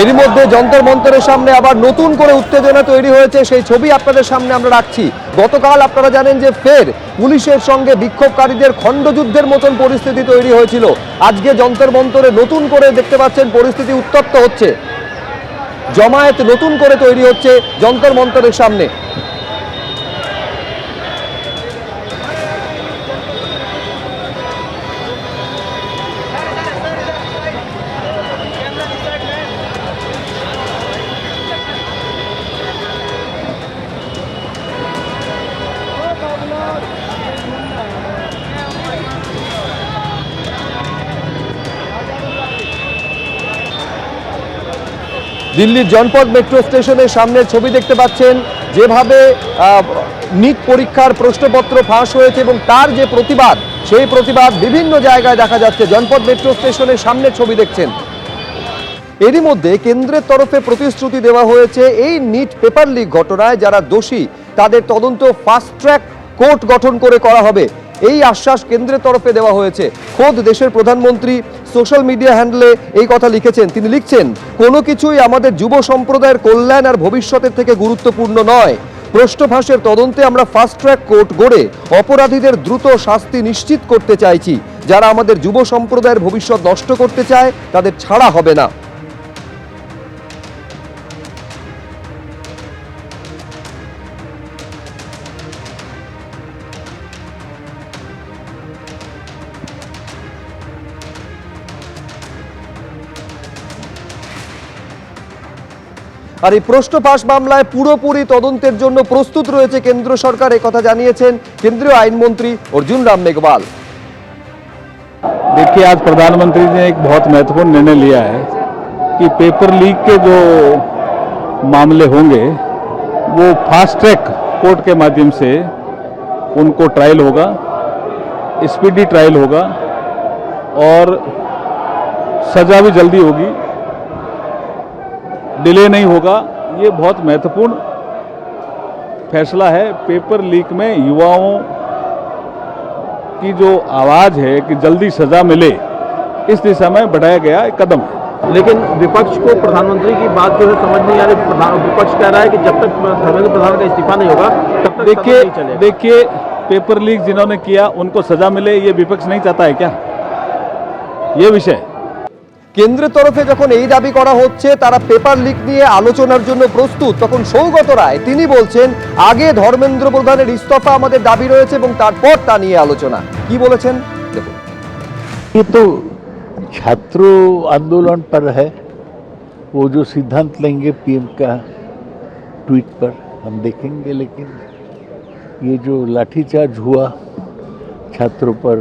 এরই মধ্যে যন্তর মন্তরের সামনে আবার নতুন করে উত্তেজনা তৈরি হয়েছে, সেই ছবি আপনাদের সামনে আমরা রাখছি। গতকাল আপনারা জানেন যে ফের পুলিশের সঙ্গে বিক্ষোভকারীদের খণ্ডযুদ্ধের মতন পরিস্থিতি তৈরি হয়েছিল। আজকে যন্তর মন্তরে নতুন করে দেখতে পাচ্ছেন পরিস্থিতি উত্তপ্ত হচ্ছে, জমায়েত নতুন করে তৈরি হচ্ছে যন্তর মন্তরের সামনে। দিল্লির জনপদ মেট্রো স্টেশনের সামনের ছবি দেখতে পাচ্ছেন, যেভাবে নিট পরীক্ষার প্রশ্নপত্র ফাঁস হয়েছে এবং তার যে প্রতিবাদ, সেই প্রতিবাদ বিভিন্ন জায়গায় দেখা যাচ্ছে। জনপদ মেট্রো স্টেশনের সামনের ছবি দেখছেন। এরই মধ্যে কেন্দ্রের তরফে প্রতিশ্রুতি দেওয়া হয়েছে এই নিট পেপার লিক ঘটনায় যারা দোষী তাদের তদন্ত ফাস্ট ট্র্যাক কোর্ট গঠন করে করা হবে, এই আশ্বাস কেন্দ্রের তরফে দেওয়া হয়েছে। খোদ দেশের প্রধানমন্ত্রী সোশ্যাল মিডিয়া হ্যান্ডেলে এই কথা লিখেছেন। তিনি লিখছেন, কোনো কিছুই আমাদের যুব সম্প্রদায়ের কল্যাণ আর ভবিষ্যতের থেকে গুরুত্বপূর্ণ নয়। প্রশ্ন ফাঁসের তদন্তে আমরা ফাস্ট ট্র্যাক কোর্ট গড়ে অপরাধীদের দ্রুত শাস্তি নিশ্চিত করতে চাইছি। যারা আমাদের যুব সম্প্রদায়ের ভবিষ্যৎ নষ্ট করতে চায় তাদের ছাড়া হবে না। আর এই প্রশ্ন ফাঁস মামলায় পুরোপুরি তদন্তের জন্য প্রস্তুত রয়েছে কেন্দ্র সরকার, এই কথা জানিয়েছেন কেন্দ্রীয় আইনমন্ত্রী अर्जुन राम मेघवाल। देखिए, आज प्रधानमंत्री ने एक बहुत महत्वपूर्ण निर्णय लिया है कि पेपर लीक के जो मामले होंगे वो फास्ट ट्रैक कोर्ट के माध्यम से उनको ट्रायल होगा, स्पीडी ट्रायल होगा और सजा भी जल्दी होगी, डिले नहीं होगा। ये बहुत महत्वपूर्ण फैसला है। पेपर लीक में युवाओं की जो आवाज़ है कि जल्दी सजा मिले, इस दिशा में बढ़ाया गया एक कदम है। लेकिन विपक्ष को प्रधानमंत्री की बात जो है समझ नहीं आ रही। विपक्ष कह रहा है कि जब तक धर्मेंद्र प्रधान का इस्तीफा नहीं होगा तब तक देखिए पेपर लीक जिन्होंने किया उनको सजा मिले, ये विपक्ष नहीं चाहता है क्या? ये विषय কেন্দ্রের তরফে যখন এই দাবি করা হচ্ছে তারা পেপার লিক নিয়ে আলোচনার জন্য প্রস্তুত, তখন সৌগত রায় তিনি বলছেন আগে ধর্মেন্দ্র প্রধানের ইস্তফা আমাদের দাবি রয়েছে এবং তারপর তা নিয়ে আলোচনা। কি বলেছেন দেখুন। ये तो छात्र आंदोलन पर है, वो जो सिद्धांत लेंगे पीएम का ट्वीट पर हम देखेंगे, लेकिन ये जो लाठीचार्ज हुआ छात्रों पर,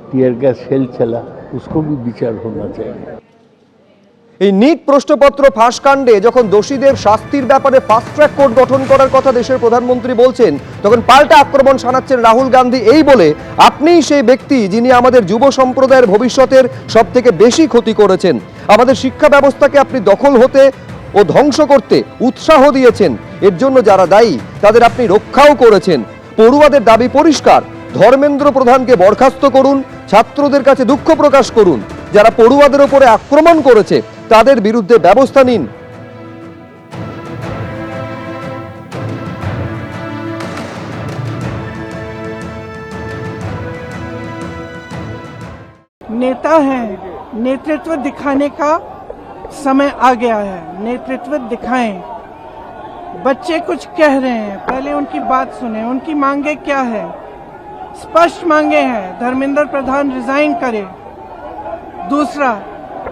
टीयर गैस सेल चला, उसको भी विचार होना चाहिए। এই নিট প্রশ্নপত্র ফাঁসকাণ্ডে যখন দোষীদের শাস্তির ব্যাপারে ফাস্ট ট্র্যাক কোর্ট গঠন করার কথা দেশের প্রধানমন্ত্রী বলছেন, তখন পাল্টা আক্রমণ শানাচ্ছেন রাহুল গান্ধী এই বলে, আপনিই সেই ব্যক্তি যিনি আমাদের যুব সম্প্রদায়ের ভবিষ্যতের সব থেকে বেশি ক্ষতি করেছেন। আমাদের শিক্ষা ব্যবস্থাকে আপনি দখল হতে ও ধ্বংস করতে উৎসাহ দিয়েছেন। এর জন্য যারা দায়ী তাদের আপনি রক্ষাও করেছেন। পড়ুয়াদের দাবি পরিষ্কার, ধর্মেন্দ্র প্রধানকে বরখাস্ত করুন, ছাত্রদের কাছে দুঃখ প্রকাশ করুন, যারা পড়ুয়াদের উপরে আক্রমণ করেছে তাদের বিরুদ্ধে ব্যবস্থা নিন। नेता हैं, नेतृत्व दिखाने का समय आ गया है। नेतृत्व दिखाएं। बच्चे कुछ कह रहे हैं, पहले उनकी बात सुने, उनकी मांगे क्या है। स्पष्ट मांगे हैं, धर्मेंद्र प्रधान रिजाइन करे। दूसरा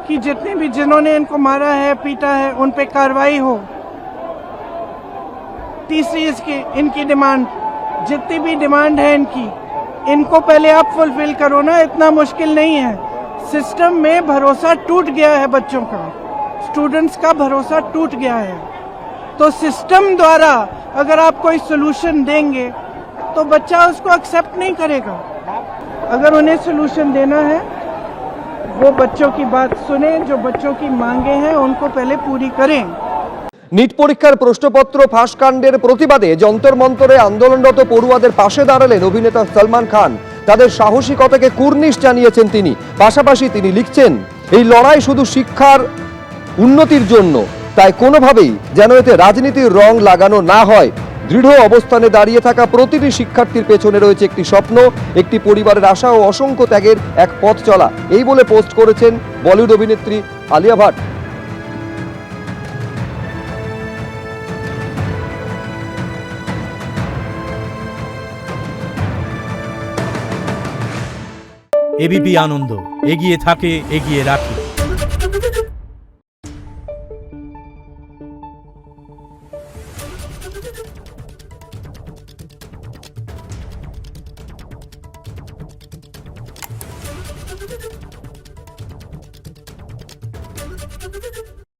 कि जितने भी जिन्होंने इनको मारा है, पीटा है, उन पे कार्रवाई हो। तीसरी इनकी डिमांड, जितनी भी डिमांड है इनको पहले आप फुलफिल करो ना, इतना मुश्किल नहीं है। सिस्टम में भरोसा टूट गया है, बच्चों का, स्टूडेंट्स का भरोसा टूट गया है। तो सिस्टम द्वारा अगर आप कोई सोल्यूशन देंगे तो बच्चा उसको एक्सेप्ट नहीं करेगा। अगर उन्हें सोल्यूशन देना है वो बच्चों की बात सुने, जो बच्चों की मांगे हैं उनको पहले पूरी करें। নিট পরীক্ষার প্রশ্নপত্র ফাঁসকাণ্ডের প্রতিবাদে যন্তর মন্তরে আন্দোলনরত পড়ুয়াদের পাশে দাঁড়ালেন অভিনেতা সলমান খান। তাদের সাহসিকতাকে কুর্নিশ জানিয়েছেন তিনি। পাশাপাশি তিনি লিখছেন, এই লড়াই শুধু শিক্ষার উন্নতির জন্য। তাই কোনোভাবেই যেন এতে রাজনীতির রং লাগানো না হয়। দৃঢ় অবস্থানে দাঁড়িয়ে থাকা প্রতিটি শিক্ষার্থীর পেছনে রয়েছে একটি স্বপ্ন, একটি পরিবারের আশা ও অসংখ্য ত্যাগের এক পথ চলা, এই বলে পোস্ট করেছেন বলিউড অভিনেত্রী আলিয়া ভাট। এবিপি আনন্দ, এগিয়ে থাকে, এগিয়ে রাখে।